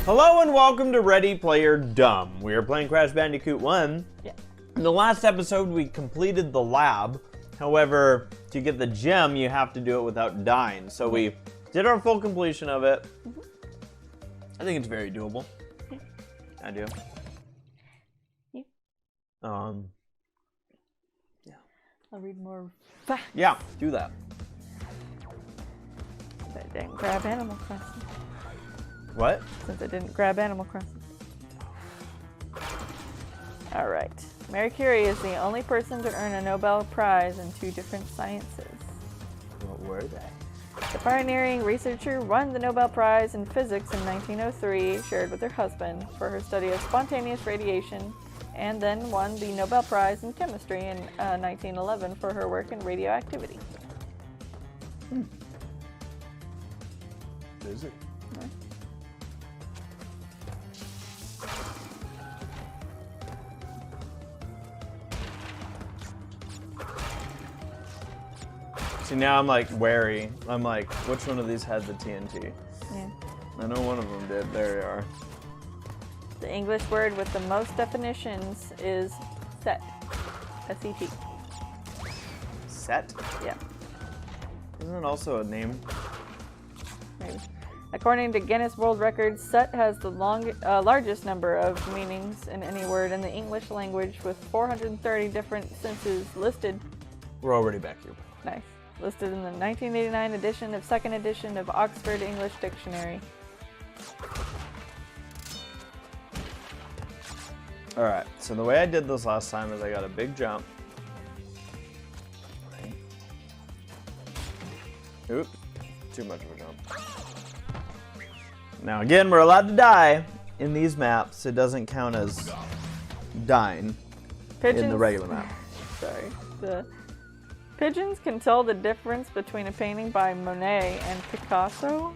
Hello and welcome to Ready Player Dumb. We are playing Crash Bandicoot 1. Yeah. In the last episode, we completed the lab. However, to get the gem, you have to do it without dying. So we did our full completion of it. I think it's very doable. Yeah. I do. Yeah. Yeah. I'll read more facts. Yeah, do that. I didn't grab Animal Crossing. What? Since I didn't grab Animal Crossing. Alright. Marie Curie is the only person to earn a Nobel Prize in 2 different sciences. What were they? The pioneering researcher won the Nobel Prize in Physics in 1903, shared with her husband, for her study of spontaneous radiation, and then won the Nobel Prize in Chemistry in 1911 for her work in radioactivity. Busy. Yeah. See, now I'm like wary. I'm like, which one of these had the TNT? Yeah. I know one of them did. There they are. The English word with the most definitions is set. S-E-T. Set? Yeah, Isn't it also a name? maybe. According to Guinness World Records, set has the largest number of meanings in any word in the English language, with 430 different senses listed. We're already back here. Nice. Listed in the 1989 edition of 2nd edition of Oxford English Dictionary. Alright, so the way I did this last time is I got a big jump. Oops, too much of a jump. Now again, we're allowed to die in these maps. It doesn't count as dying in the regular map. Sorry. The pigeons can tell the difference between a painting by Monet and Picasso.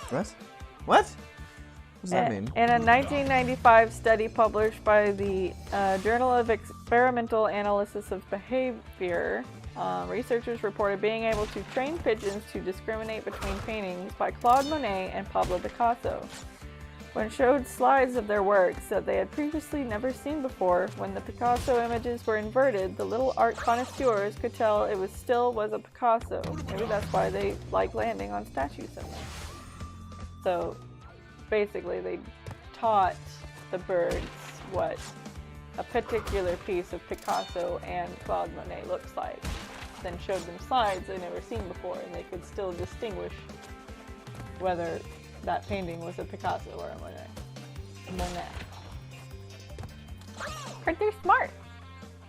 What? What? What does that mean? In a 1995 study published by the Journal of Experimental Analysis of Behavior, researchers reported being able to train pigeons to discriminate between paintings by Claude Monet and Pablo Picasso. When showed slides of their works that they had previously never seen before, when the Picasso images were inverted, the little art connoisseurs could tell it was a Picasso. Maybe that's why they like landing on statues so much. So basically they taught the birds what a particular piece of Picasso and Claude Monet looks like, then showed them slides they'd never seen before, and they could still distinguish whether that painting was a Picasso or a Monet. Aren't they smart?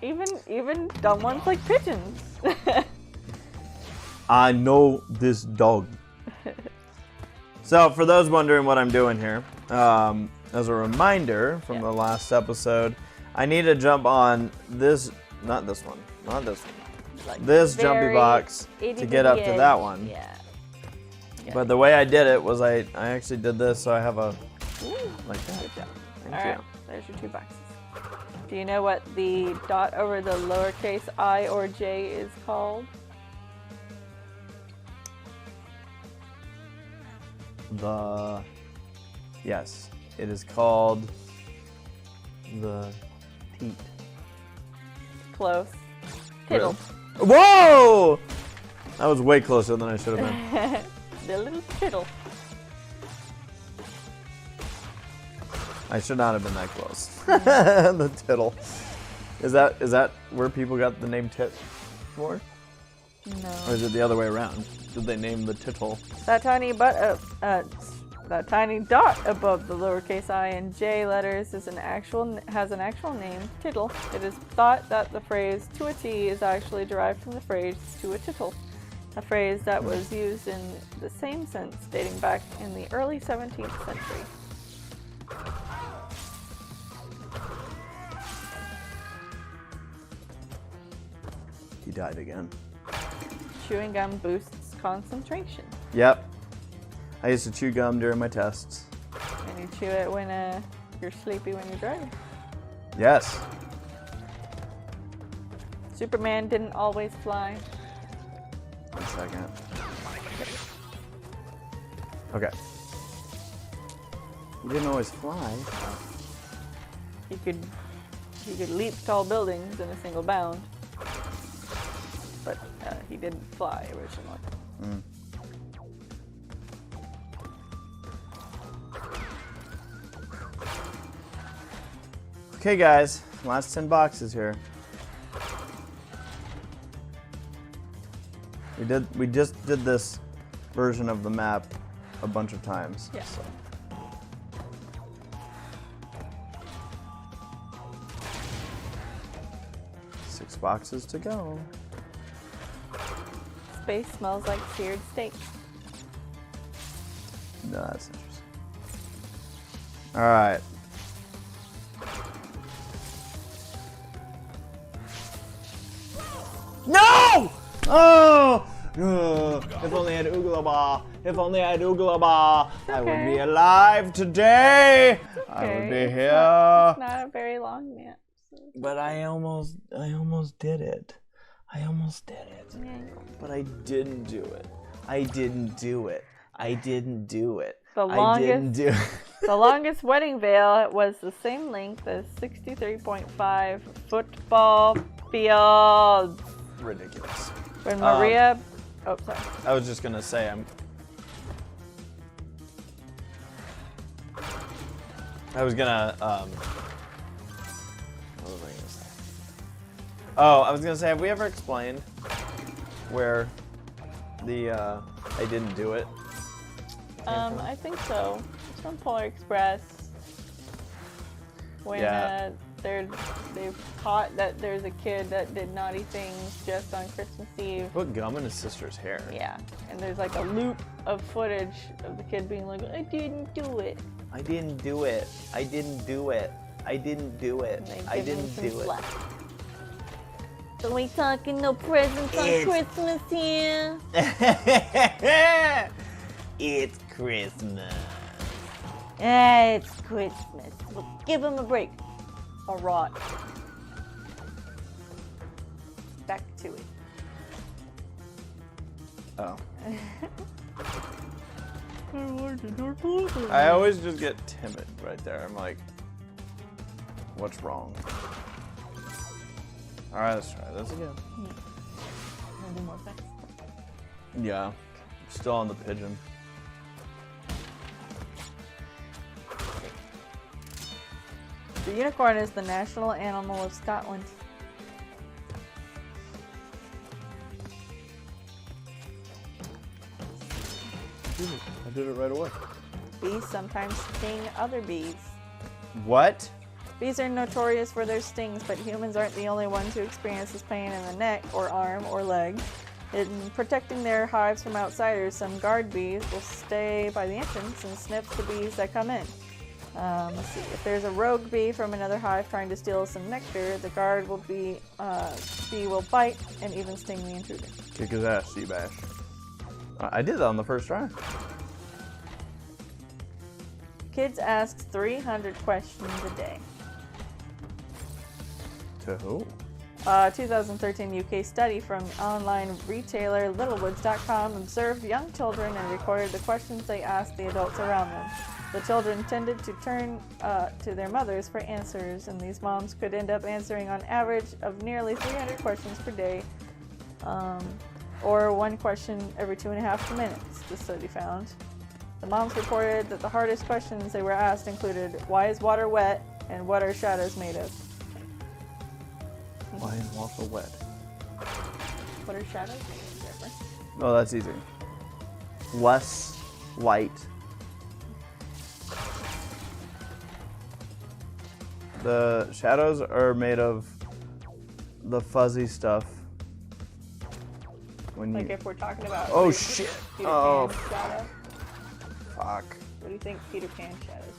Even dumb ones like pigeons. I know this dog. So, for those wondering what I'm doing here, as a reminder from the last episode, I need to jump on this, not this one, Like this jumpy box to get up to that one. Yeah. But the way I did it was I actually did this, so I have a, like that. Good job. Thank All you. right, there's your 2 boxes. Do you know what the dot over the lowercase I or J is called? Yes, it is called the teat. Close. Tittle. Really? Whoa! That was way closer than I should have been. The little tittle. I should not have been that close. The tittle. Is that where people got the name tit for? No. Or is it the other way around? Did they name the tittle? That tiny dot above the lowercase I and J letters has an actual name, tittle. It is thought that the phrase "to a T" is actually derived from the phrase "to a tittle," a phrase that was used in the same sense dating back in the early 17th century. He died again. Chewing gum boosts concentration. Yep. I used to chew gum during my tests. And you chew it when you're sleepy when you're driving. Yes. Superman didn't always fly. 1 second. Okay. He didn't always fly. He could leap tall buildings in a single bound, but he didn't fly originally. Mm. Okay, guys, last 10 boxes here. We just did this version of the map a bunch of times. Yeah. So. Six boxes to go. Space smells like seared steak. No, that's interesting. All right. No! Oh! If only I had Ooglaba. If only I had Ooglaba. I would be alive today. I would be here. It's not a very long map. So. But I almost did it. I almost did it. Yeah. But I didn't do it. I didn't do it. I didn't do it. The I didn't do it. The longest wedding veil was the same length as 63.5 football fields. Ridiculous. When Maria... oh, sorry. I was just gonna say I was gonna what was I gonna say? Oh, I was gonna say, have we ever explained where the I didn't do it? I think so. It's from Polar Express. When they've caught that there's a kid that did naughty things just on Christmas Eve. Put gum in his sister's hair. Yeah, and there's like a loop of footage of the kid being like, I didn't do it. I didn't do it. I didn't do it. I didn't do it. I didn't do it. So we talking no presents on Christmas here? It's Christmas. It's Christmas. Well, give him a break. All right. Back to it. Oh. I always just get timid right there. I'm like, what's wrong? All right, let's try this again. Do more facts? Yeah, still on the pigeon. The unicorn is the national animal of Scotland. I did it right away. Bees sometimes sting other bees. What? Bees are notorious for their stings, but humans aren't the only ones who experience this pain in the neck or arm or leg. In protecting their hives from outsiders, some guard bees will stay by the entrance and sniff the bees that come in. Let's see. If there's a rogue bee from another hive trying to steal some nectar, the guard bee will bite and even sting the intruder. Kick his ass, Seabash. I did that on the first try. Kids ask 300 questions a day. To who? 2013 UK study from online retailer Littlewoods.com observed young children and recorded the questions they asked the adults around them. The children tended to turn to their mothers for answers, and these moms could end up answering on average of nearly 300 questions per day, or one question every 2.5 minutes, the study found. The moms reported that the hardest questions they were asked included, why is water wet, and what are shadows made of? Why is water wet? What are shadows made of, Jennifer? Oh, that's easy. Less light. The shadows are made of the fuzzy stuff. When Like you... if we're talking about... Oh, shit! Peter Oh, Pan shadow. fuck. What do you think Peter Pan shadows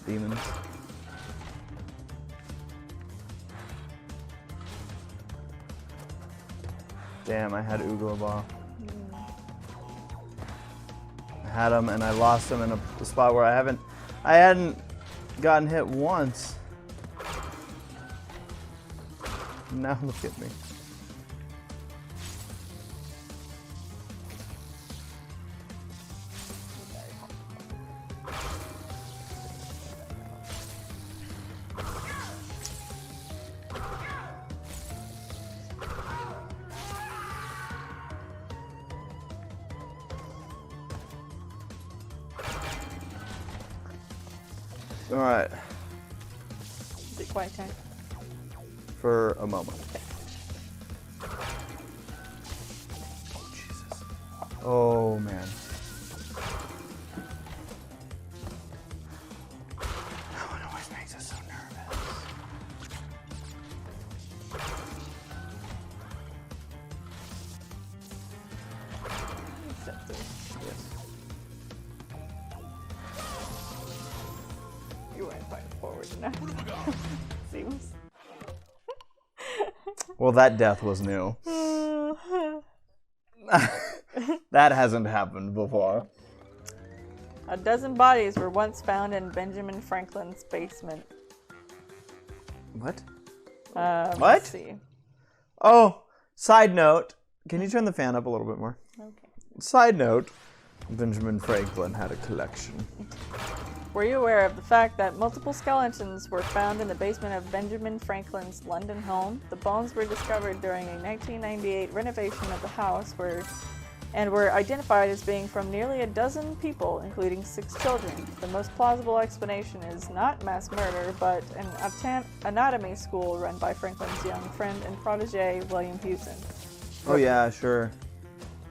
made Demons. Damn, I had Ooglebah. I had him and I lost him in a spot where I hadn't gotten hit once. Now look at me. All right. Is it quiet time? For a moment. Jesus. Oh, man. That one always makes us so nervous. Accept it. Yes. You weren't quite forward enough. Seems. Well, that death was new. That hasn't happened before. A dozen bodies were once found in Benjamin Franklin's basement. What? Let's What? see. Oh, side note. Can you turn the fan up a little bit more? Okay. Side note. Benjamin Franklin had a collection. Were you aware of the fact that multiple skeletons were found in the basement of Benjamin Franklin's London home? The bones were discovered during a 1998 renovation of the house and were identified as being from nearly a dozen people, including 6 children. The most plausible explanation is not mass murder, but an anatomy school run by Franklin's young friend and protege, William Hewson. Oh, yeah, sure.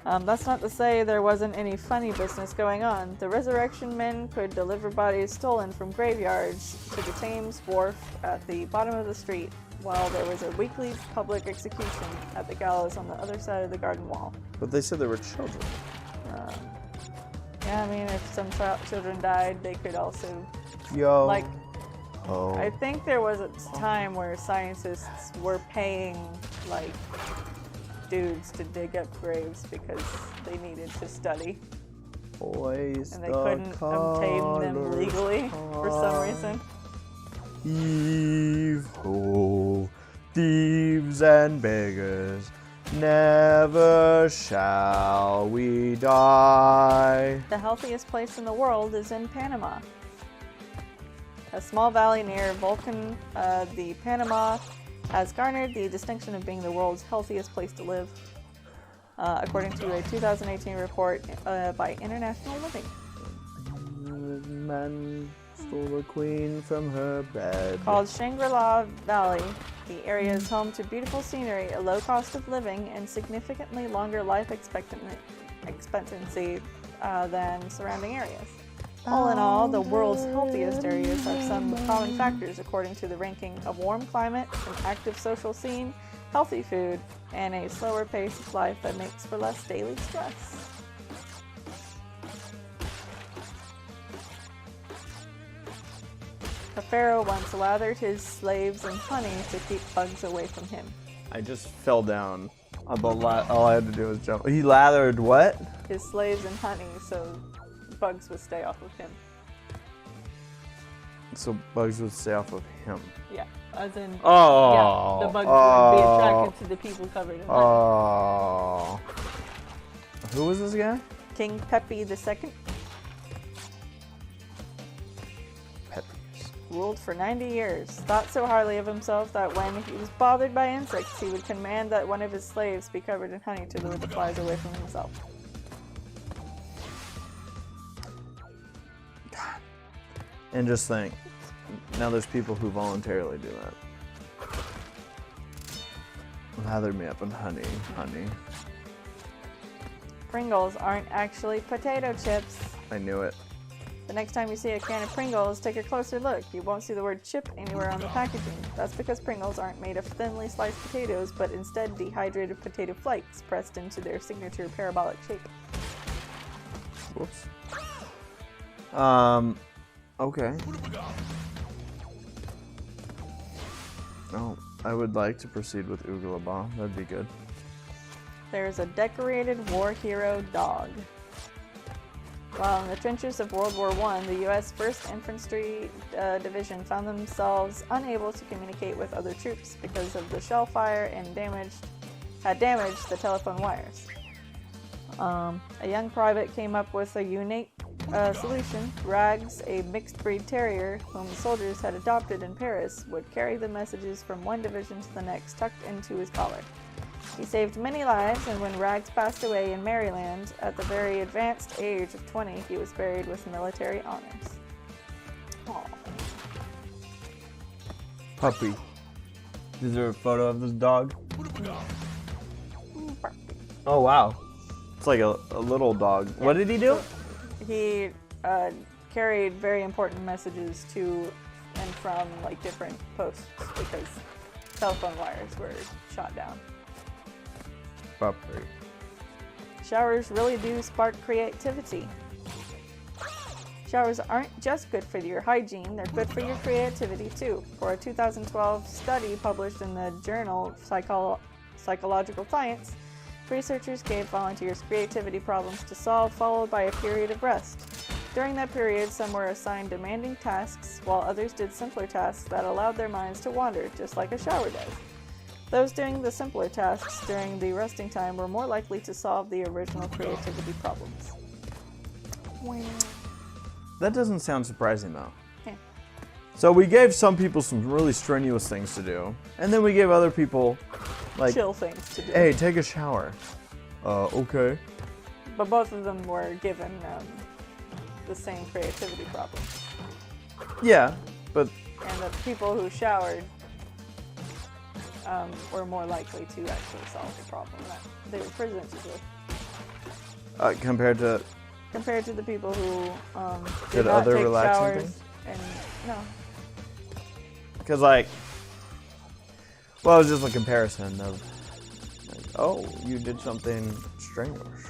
That's not to say there wasn't any funny business going on. The resurrection men could deliver bodies stolen from graveyards to the Thames Wharf at the bottom of the street, while there was a weekly public execution at the gallows on the other side of the garden wall. But they said there were children. Yeah, I mean, if some children died, they could also, Yo. like, Oh. I think there was a time where scientists were paying, like, dudes to dig up graves because they needed to study. Boys, And they couldn't obtain them legally for some reason. Heave ho, thieves and beggars, never shall we die. The healthiest place in the world is in Panama. A small valley near Vulcan, the Panama has garnered the distinction of being the world's healthiest place to live, according to a 2018 report by International Living. Man stole the queen from her bed. Called Shangri-La Valley, the area is home to beautiful scenery, a low cost of living, and significantly longer life expectancy than surrounding areas. All in all, the world's healthiest areas have some common factors according to the ranking of warm climate, an active social scene, healthy food, and a slower pace of life that makes for less daily stress. A pharaoh once lathered his slaves in honey to keep bugs away from him. I just fell down. All I had to do was jump. He lathered what? His slaves in honey so bugs would stay off of him. So bugs would stay off of him. Yeah, as in, Oh. yeah, the bugs would be attracted to the people covered in honey. Oh. Who was this guy? King Pepi II Peppies. ruled for 90 years, thought so highly of himself that when he was bothered by insects, he would command that one of his slaves be covered in honey to lure the flies away from himself. And just think, now there's people who voluntarily do that. Lather me up in honey. Pringles aren't actually potato chips. I knew it. The next time you see a can of Pringles, take a closer look. You won't see the word chip anywhere on the packaging. That's because Pringles aren't made of thinly sliced potatoes, but instead dehydrated potato flakes pressed into their signature parabolic shape. Whoops. Okay. Oh, I would like to proceed with Oogalaba. That'd be good. There's a decorated war hero dog. While in the trenches of World War I, the U.S. 1st Infantry Division found themselves unable to communicate with other troops because of the shell fire and had damaged the telephone wires. A young private came up with a unique solution. Rags, a mixed breed terrier whom the soldiers had adopted in Paris, would carry the messages from one division to the next tucked into his collar. He saved many lives, and when Rags passed away in Maryland at the very advanced age of 20, he was buried with military honors. Aww. Puppy. Is there a photo of this dog? No. Oh, wow. It's like a little dog. Yeah. What did he do? He carried very important messages to and from like different posts because telephone wires were shot down. Puppy. Showers really do spark creativity. Showers aren't just good for your hygiene, they're good for your creativity too. For a 2012 study published in the journal Psychological Science, researchers gave volunteers creativity problems to solve, followed by a period of rest. During that period, some were assigned demanding tasks, while others did simpler tasks that allowed their minds to wander, just like a shower does. Those doing the simpler tasks during the resting time were more likely to solve the original creativity problems. That doesn't sound surprising, though. Yeah. So we gave some people some really strenuous things to do, and then we gave other people, like, chill things to do. Hey, take a shower. Okay. But both of them were given the same creativity problem. Yeah, but... And the people who showered were more likely to actually solve the problem that they were presented with. Compared to the people who did not other take relaxing showers things? and no. Because, like, well, it was just a comparison of, like, oh, you did something strenuous.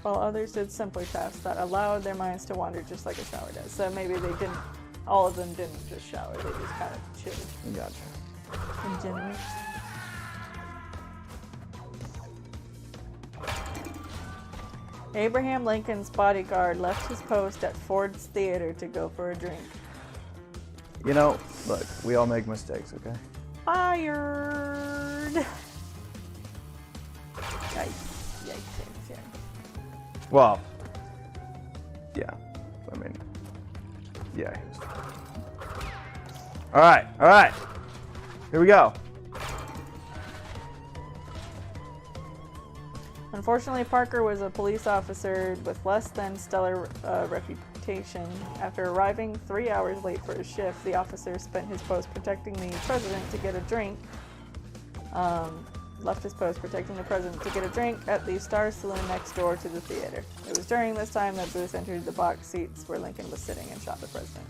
While others did simpler tasks that allowed their minds to wander just like a shower does. So maybe they didn't, all of them didn't just shower, they just kind of chilled. Gotcha. In general. Abraham Lincoln's bodyguard left his post at Ford's Theater to go for a drink. You know, look, we all make mistakes, okay? Fired! Yikes. Well, yeah. I mean, yeah. All right. Here we go. Unfortunately, Parker was a police officer with less than stellar reputation. After arriving 3 hours late for his shift, the officer spent his post protecting the president to get a drink. Left his post protecting the president to get a drink at the Star Saloon next door to the theater. It was during this time that Booth entered the box seats where Lincoln was sitting and shot the president.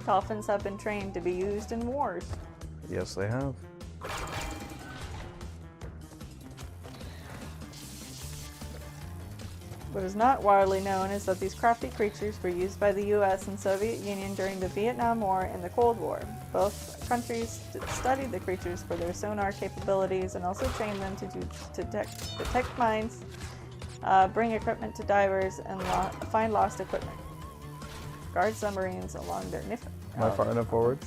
Dolphins have been trained to be used in wars. Yes, they have. What is not widely known is that these crafty creatures were used by the U.S. and Soviet Union during the Vietnam War and the Cold War. Both countries studied the creatures for their sonar capabilities and also trained them to detect mines, bring equipment to divers, and find lost equipment. Guard submarines along their NIF. Am I far enough forward?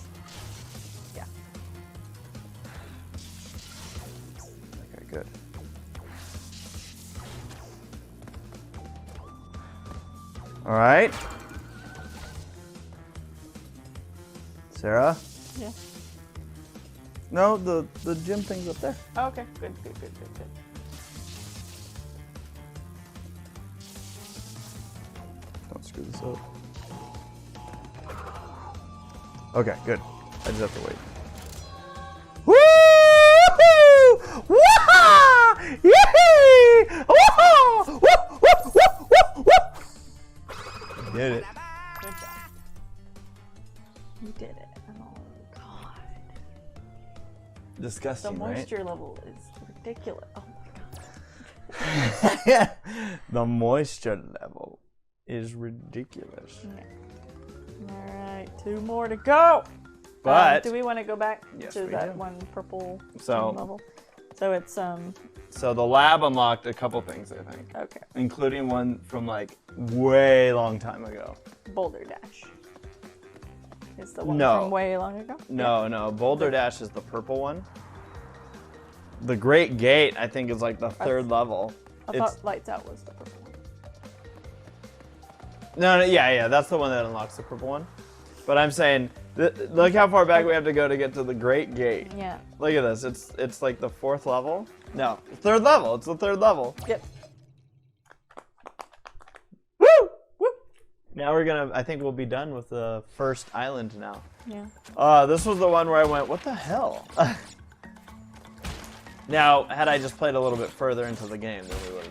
Yeah. Okay, good. All right. Sarah? Yeah. No, the gym thing's up there. Oh, okay. Good. Don't screw this up. Okay, good. I just have to wait. Woo! Wah! Yee! Woo! Woo! Woo! Woo! Woo! Did it. Good job. You did it. Oh, God. Disgusting, The right? moisture level is ridiculous. Oh, my God. The moisture level is ridiculous. Yeah. All right, 2 more to go. But do we want to go back to we that do. one purple So- level? So it's So the lab unlocked a couple things, I think, okay. including one from like way long time ago. Boulder Dash. Is the one No. from way long ago? No, Boulder Dash is the purple one. The Great Gate, I think, is like the 3rd level. I thought Lights Out was the purple one. No, yeah, that's the one that unlocks the purple one. But I'm saying, look how far back we have to go to get to the Great Gate. Yeah. Look at this. It's like the 4th level. No, 3rd level. It's the 3rd level. Yep. Woo! Woo! Now we're gonna. I think we'll be done with the first island now. Yeah. This was the one where I went, what the hell? Now, had I just played a little bit further into the game, then we would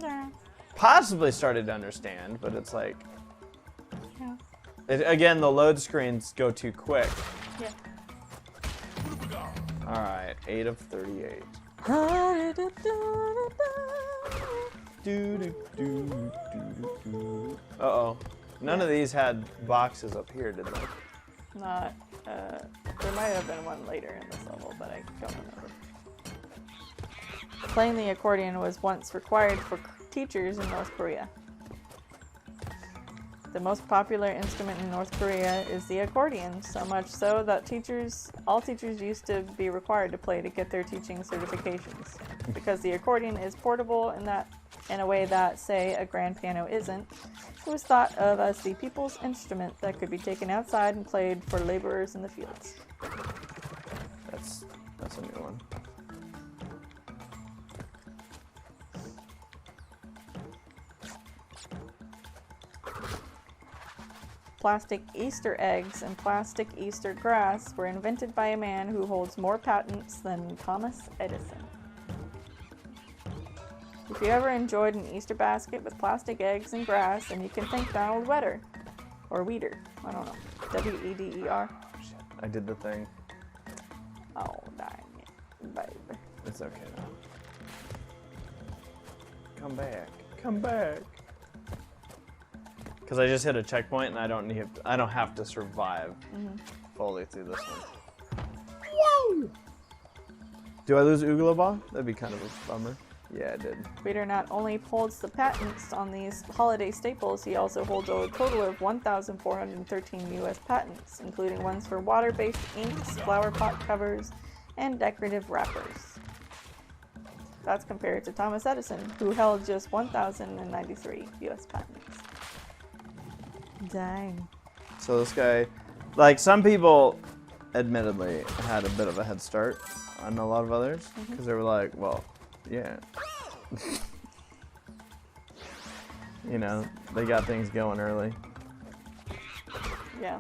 have possibly started to understand. But it's like, again, the load screens go too quick. Yeah. All right, 8 of 38. Uh-oh. None of these had boxes up here, did they? Not. There might have been one later in this level, but I don't remember. Playing the accordion was once required for teachers in North Korea. The most popular instrument in North Korea is the accordion, so much so that all teachers used to be required to play to get their teaching certifications. Because the accordion is portable in a way that, say, a grand piano isn't, it was thought of as the people's instrument that could be taken outside and played for laborers in the fields. That's a new one. Plastic Easter eggs and plastic Easter grass were invented by a man who holds more patents than Thomas Edison. If you ever enjoyed an Easter basket with plastic eggs and grass, then you can thank Donald Wetter. Or Weeder. I don't know. W-E-D-E-R. Shit, I did the thing. Oh, dang it, baby. It's okay now. Come back. Come back. Because I just hit a checkpoint and I don't have to survive fully through this one. Whoa! Do I lose Oogla Ball? That'd be kind of a bummer. Yeah, I did. Weeder not only holds the patents on these holiday staples, he also holds a total of 1,413 U.S. patents, including ones for water-based inks, flower pot covers, and decorative wrappers. That's compared to Thomas Edison, who held just 1,093 U.S. patents. Dang. So this guy, like some people, admittedly had a bit of a head start on a lot of others because they were like, well, yeah. You know, they got things going early. Yeah.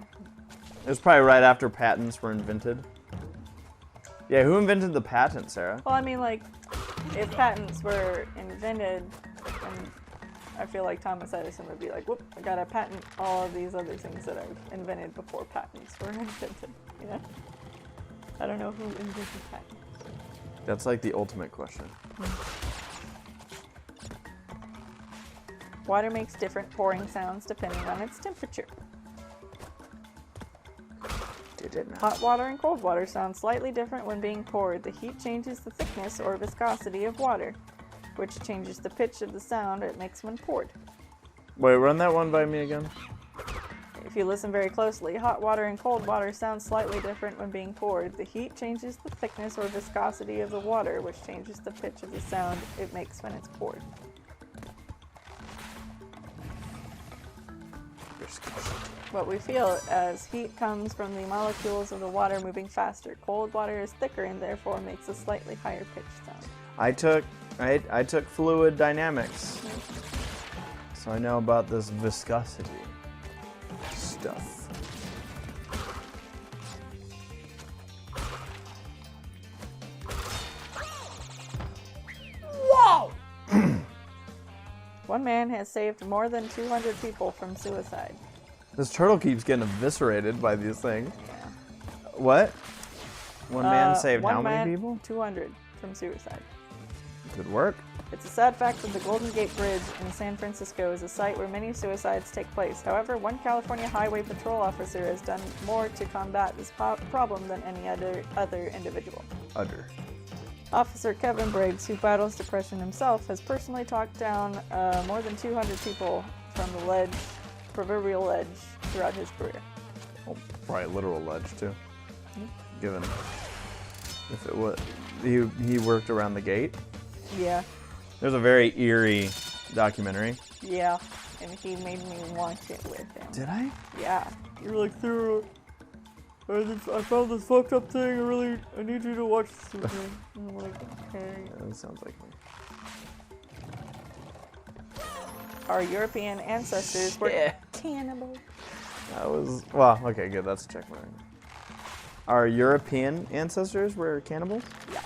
It was probably right after patents were invented. Yeah, who invented the patent, Sarah? Well, I mean, like, if patents were invented, and I feel like Thomas Edison would be like, whoop, I gotta patent all of these other things that I've invented before patents were invented, you know? I don't know who invented patents. That's like the ultimate question. Water makes different pouring sounds depending on its temperature. Hot water and cold water sound slightly different when being poured. The heat changes the thickness or viscosity of water, which changes the pitch of the sound it makes when poured. Wait, run that one by me again. If you listen very closely, hot water and cold water sound slightly different when being poured. The heat changes the thickness or viscosity of the water, which changes the pitch of the sound it makes when it's poured. What we feel as heat comes from the molecules of the water moving faster. Cold water is thicker and therefore makes a slightly higher pitched sound. I took fluid dynamics, so I know about this viscosity stuff. Whoa! One man has saved more than 200 people from suicide. This turtle keeps getting eviscerated by these things. Yeah. What? One man saved how many people? 200 from suicide. Good work. It's a sad fact that the Golden Gate Bridge in San Francisco is a site where many suicides take place. However, one California Highway Patrol officer has done more to combat this problem than any other individual. Officer Kevin Briggs, who battles depression himself, has personally talked down more than 200 people from the proverbial ledge throughout his career. Well, probably a literal ledge too. Given if it was, he worked around the gate. Yeah. There's a very eerie documentary. Yeah. and he made me want it with him. Did I? Yeah. You're like, Sarah, I found this fucked up thing. I need you to watch this with me. And I'm like, okay. Yeah, that sounds like me. Our European ancestors were cannibals. That was, well, okay, good. That's a check mark. Our European ancestors were cannibals? Yeah.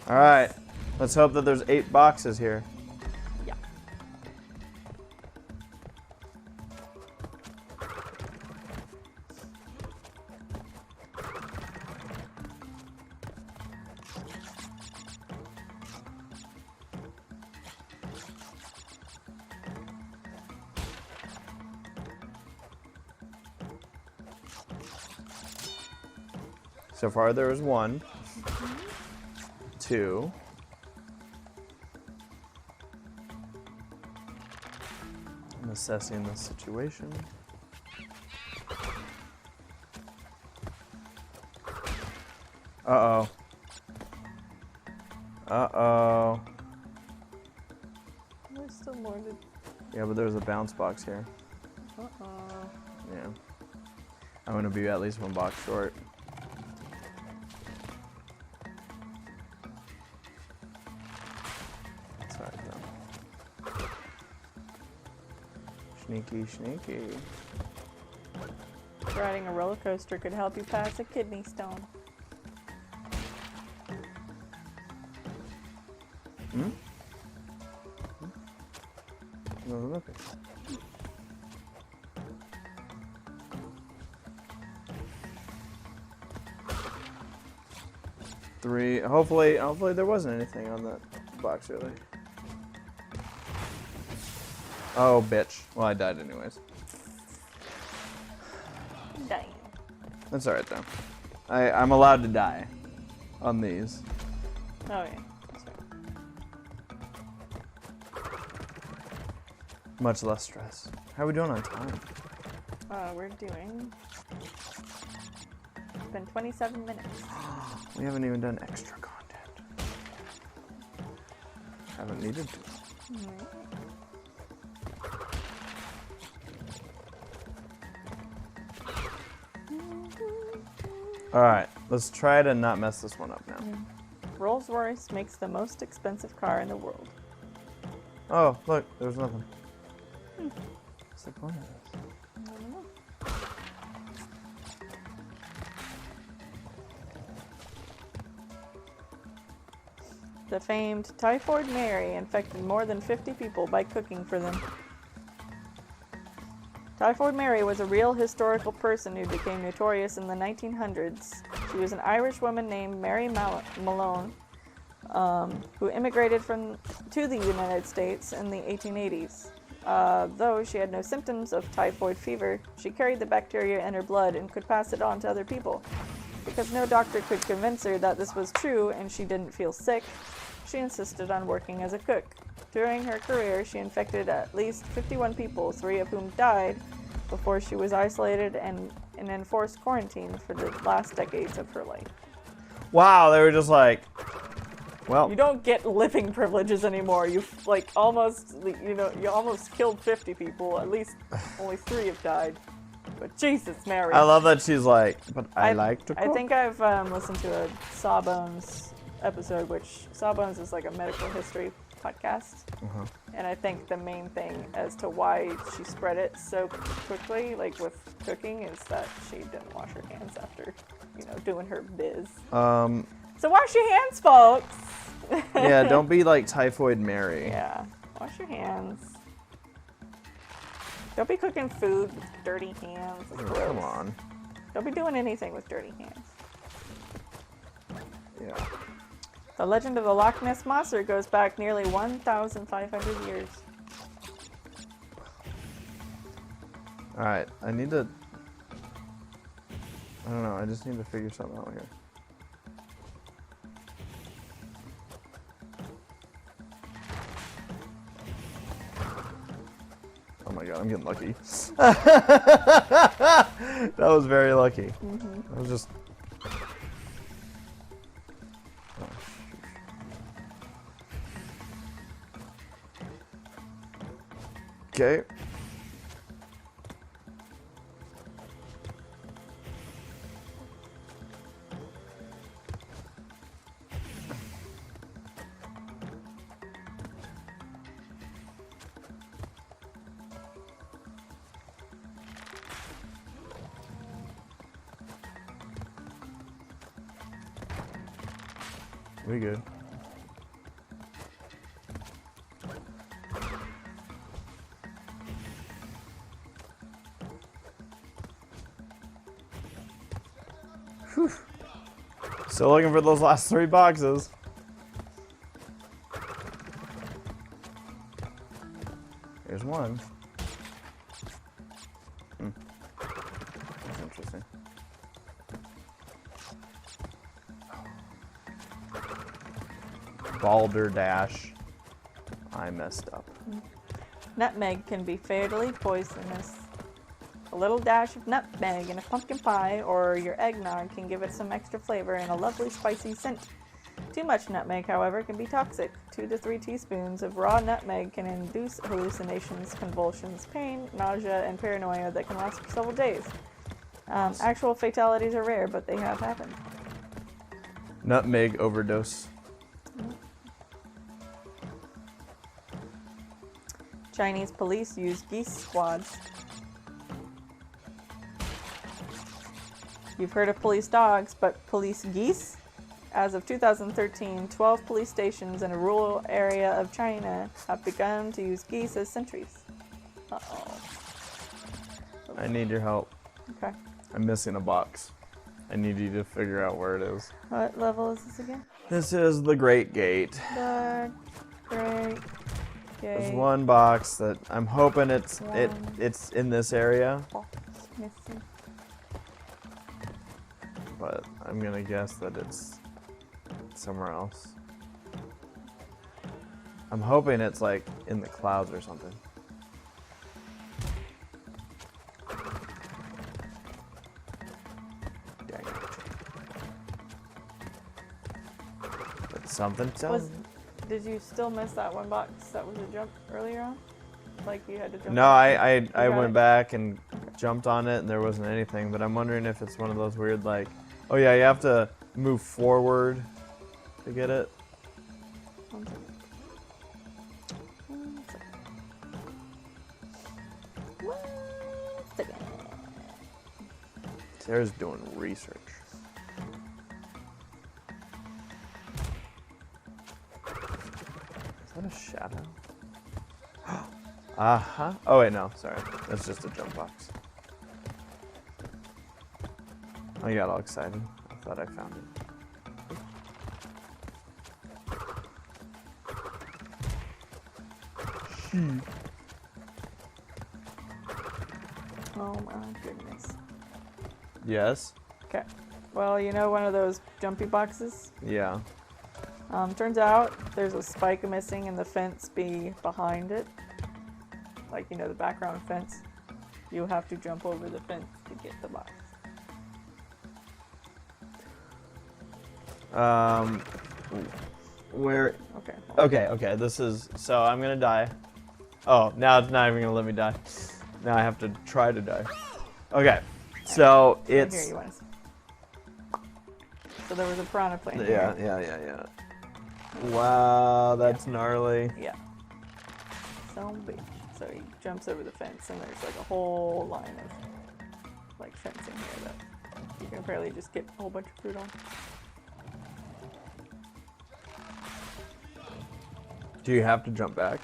All right. Let's hope that there's 8 boxes here. Yeah. So far, there was 1, 2. I'm assessing the situation. Uh-oh. Uh-oh. There's still more to... Yeah, but there's a bounce box here. Uh-oh. Yeah. I'm gonna be at least 1 box short. Sorry, though. Sneaky, sneaky. Riding a roller coaster could help you pass a kidney stone. Hmm? No, nothing. Three. Hopefully there wasn't anything on that box really. Oh, bitch. Well, I died anyways. Damn. That's alright though. I'm allowed to die on these. Oh, yeah. That's right. Much less stress. How are we doing on time? We're doing... It's been 27 minutes. We haven't even done extra content. Haven't needed to. Alright, let's try to not mess this one up now. Rolls-Royce makes the most expensive car in the world. Oh, look, there's nothing. What's the point of this? I don't know. The famed Typhoid Mary infected more than 50 people by cooking for them. Typhoid Mary was a real historical person who became notorious in the 1900s. She was an Irish woman named Mary Malone, who immigrated to the United States in the 1880s. Though she had no symptoms of typhoid fever, she carried the bacteria in her blood and could pass it on to other people. Because no doctor could convince her that this was true and she didn't feel sick, she insisted on working as a cook. During her career, she infected at least 51 people, 3 of whom died before she was isolated and in enforced quarantine for the last decades of her life. Wow, they were just like, well. You don't get living privileges anymore. You almost killed 50 people. At least only 3 have died. But Jesus, Mary. I love that she's like, but I like to cook. I think I've listened to a Sawbones episode, which Sawbones is like a medical history podcast. And I think the main thing as to why she spread it so quickly, like with cooking, is that she didn't wash her hands after, doing her biz. So wash your hands, folks. Yeah, don't be like Typhoid Mary. Yeah, wash your hands. Don't be cooking food with dirty hands. It's gross. Come on. Don't be doing anything with dirty hands. Yeah. The legend of the Loch Ness Monster goes back nearly 1,500 years. Alright, I don't know, I just need to figure something out here. Oh my god, I'm getting lucky. That was very lucky. I was just... Okay. We good. Whew. Still looking for those last 3 boxes. Here's one. That's interesting. Balderdash. I messed up. Nutmeg can be fatally poisonous. A little dash of nutmeg in a pumpkin pie or your eggnog can give it some extra flavor and a lovely spicy scent. Too much nutmeg, however, can be toxic. 2 to 3 teaspoons of raw nutmeg can induce hallucinations, convulsions, pain, nausea, and paranoia that can last for several days. Actual fatalities are rare, but they have happened. Nutmeg overdose. Chinese police use geese squads. You've heard of police dogs, but police geese? As of 2013, 12 police stations in a rural area of China have begun to use geese as sentries. Uh-oh. I need your help. Okay. I'm missing a box. I need you to figure out where it is. What level is this again? This is the Great Gate. The Great Gate. There's one box that I'm hoping it's in this area, Box missing. but I'm gonna guess that it's somewhere else. I'm hoping it's like in the clouds or something. Dang it. But something tells me. Did you still miss that one box that was a jump earlier on? Like you had to jump? No, back? I got went it? back and jumped on it and there wasn't anything, but I'm wondering if it's one of those weird like, oh yeah, you have to move forward to get it. One second. 1 second. 1 second. Sarah's doing research. Is that a shadow? Uh-huh. Oh wait, no, sorry. That's just a jump box. I got all excited. I thought I found it. Oh my goodness. Yes? Okay. Well, you know one of those jumpy boxes? Yeah. Turns out there's a spike missing and the fence behind it. Like, you know, the background fence. You have to jump over the fence to get the box. Where? Okay. Okay, this is, so I'm gonna die. Oh, now it's not even gonna let me die. Now I have to try to die. Okay, so it's... Here, you want to see. So there was a piranha playing Yeah. Wow, that's gnarly. Yeah. So big. So he jumps over the fence and there's like a whole line of like fencing here that you can apparently just get a whole bunch of fruit on. Do you have to jump back?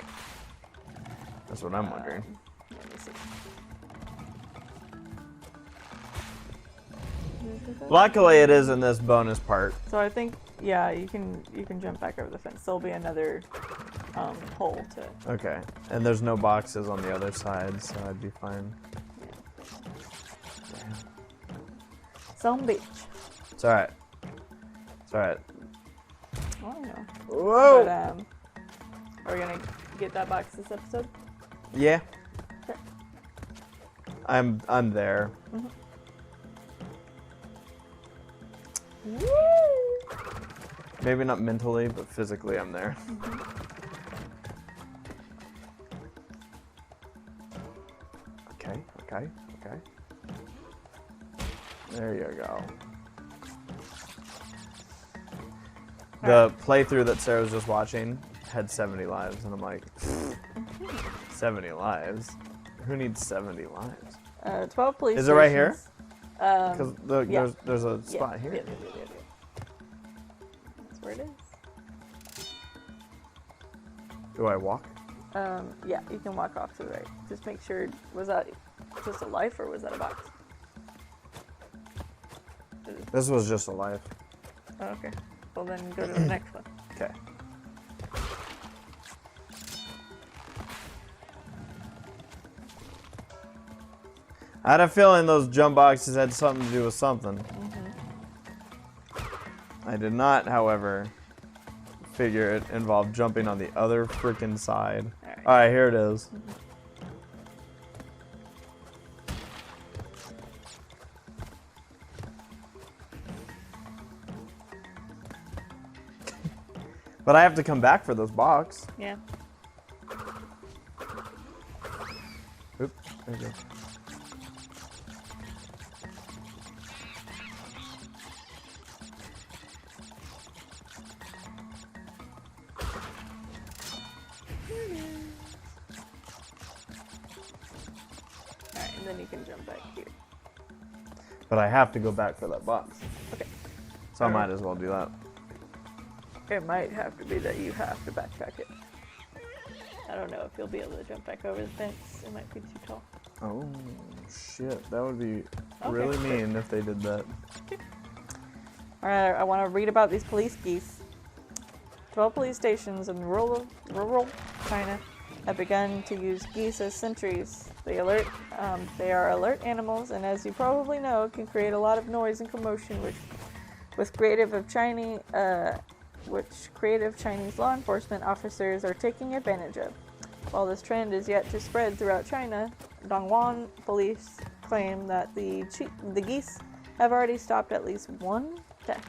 That's what I'm wondering. Let me see. Luckily, it is in this bonus part. So I think, yeah, you can jump back over the fence. There'll be another hole to. Okay, and there's no boxes on the other side, so I'd be fine. Yeah. Some beach. It's alright. It's alright. I don't know. Whoa! But, are we gonna get that box this episode? Yeah. Okay. I'm there. Mm-hmm. Maybe not mentally, but physically I'm there. Mm-hmm. Okay. There you go. The playthrough that Sarah was just watching had 70 lives, and I'm like, 70 lives? Who needs 70 lives? 12 police Is it right here? Because Because there's a spot here. Yeah. That's where it is. Do I walk? Yeah, you can walk off to the right. Just make sure, was that just a life or was that a box? This was just a life. Oh, okay. Well, then go to the next one. Okay. I had a feeling those jump boxes had something to do with something. I did not, however, figure it involved jumping on the other freaking side. Alright, here it is. But I have to come back for this box. Yeah. Oops, there you go. Alright, and then you can jump back here. But I have to go back for that box. Okay. So I might as well do that. It might have to be that you have to backpack it. I don't know if you'll be able to jump back over the fence. It might be too tall. Oh, shit. That would be really mean if they did that. Alright, I want to read about these police geese. 12 police stations in rural China have begun to use geese as sentries. They are alert animals, and as you probably know, can create a lot of noise and commotion, which creative Chinese law enforcement officers are taking advantage of. While this trend is yet to spread throughout China, Dongguan police claim that the geese have already stopped at least one death.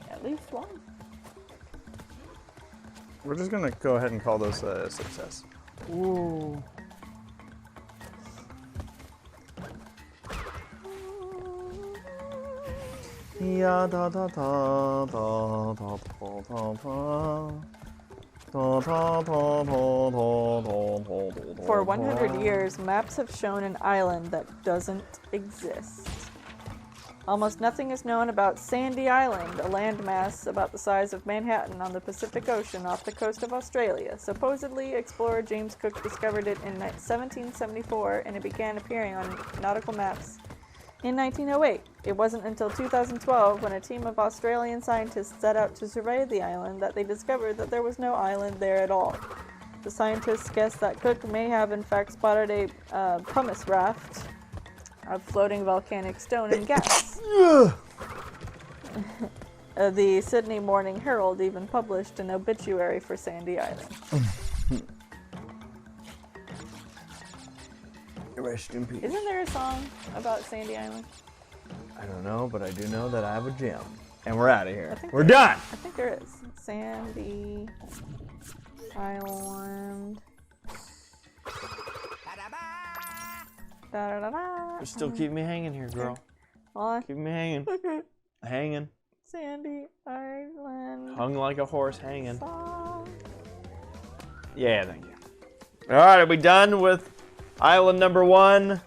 At least one. We're just going to go ahead and call this a success. Ooh. Ya da da da da da da da da. For 100 years, maps have shown an island that doesn't exist. Almost nothing is known about Sandy Island, a landmass about the size of Manhattan on the Pacific Ocean off the coast of Australia. Supposedly, explorer James Cook discovered it in 1774, and it began appearing on nautical maps in 1908. It wasn't until 2012, when a team of Australian scientists set out to survey the island, that they discovered that there was no island there at all. The scientists guessed that Cook may have in fact spotted a pumice raft of floating volcanic stone and gas. The Sydney Morning Herald even published an obituary for Sandy Island. Rest in peace. Isn't there a song about Sandy Island? I don't know, but I do know that I have a gym. And we're out of here. We're done! I think there is. Sandy Island. Da-da-da-da. You still keep me hanging here, girl. Well, Keep me hanging. Hanging. Sandy Island. Hung like a horse hanging. Song. Yeah, thank you. Alright, are we done with island number 1?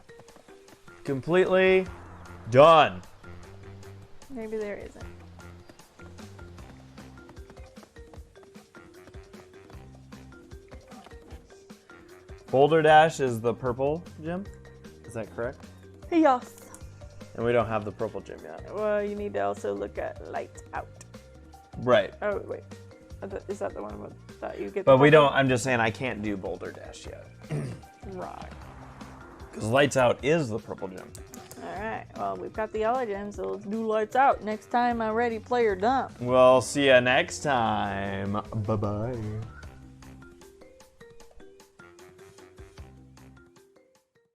Completely done. Maybe there isn't. Boulder Dash is the purple gym? Is that correct? Yes. And we don't have the purple gym yet. Well, you need to also look at Lights Out. Right. Oh, wait. Is that the one that you get? But we don't, I'm just saying I can't do Boulder Dash yet. Right. Because Lights Out is the purple gym. Alright, well, we've got the yellow gem, so let's do Lights Out next time I'm ready, play or dump. We'll see you next time. Bye-bye.